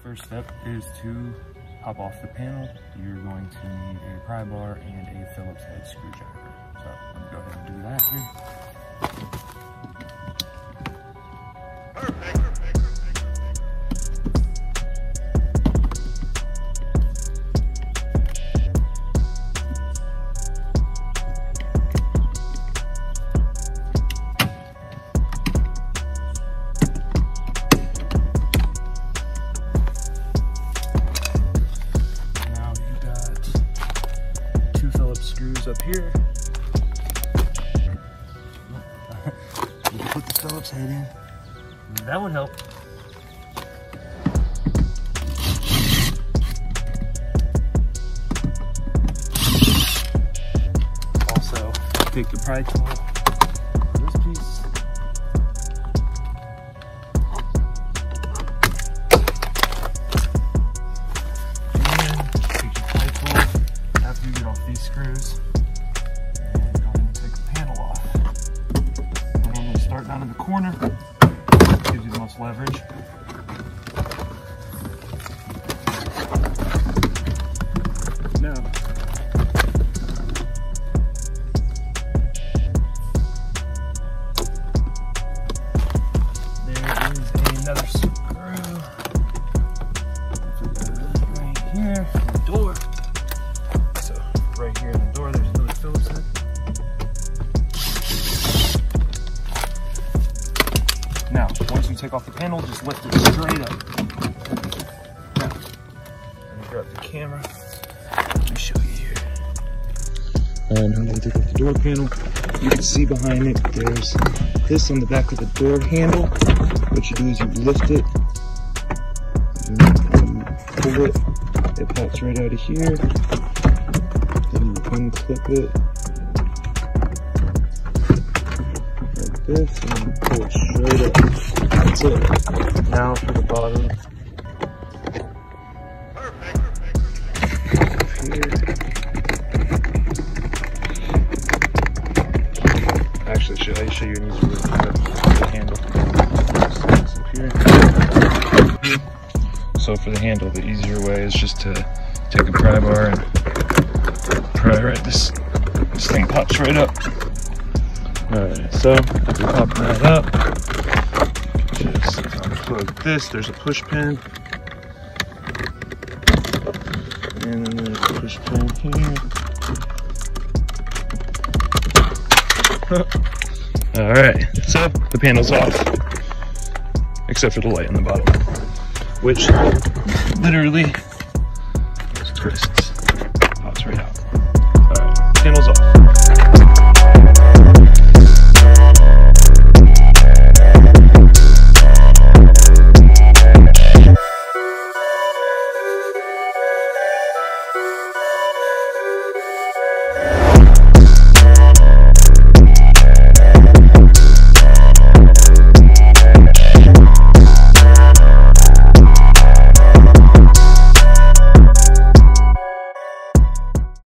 First step is to pop off the panel. You're going to need a pry bar and a Phillips head screwdriver. So let me go ahead and do that here. Screws up here. You can put the Phillips head in. That would help. Also, take the pry tool for this piece. These screws and go ahead and take the panel off. I normally start down in the corner, gives you the most leverage. Now, there is another screw right here, the door. Right here in the door, there's another Phillips head. Now, once you take off the panel, just lift it straight up. Now, let me grab the camera. Let me show you here. And I'm going to take off the door panel. You can see behind it, there's this on the back of the door handle. What you do is you lift it, and pull it. It pops right out of here. Unclip it like this and pull it straight up. That's it. Now for the bottom. Here. Actually, should I show you an easier way to the handle? Here. So for the handle, the easier way is just to take a pry bar and right, this thing pops right up. Alright, so after popping that up, just unplug this. There's a push pin, and then there's a push pin here. Alright, so the panel's off, except for the light on the bottom, which literally just twists, pops right out. Panel's off.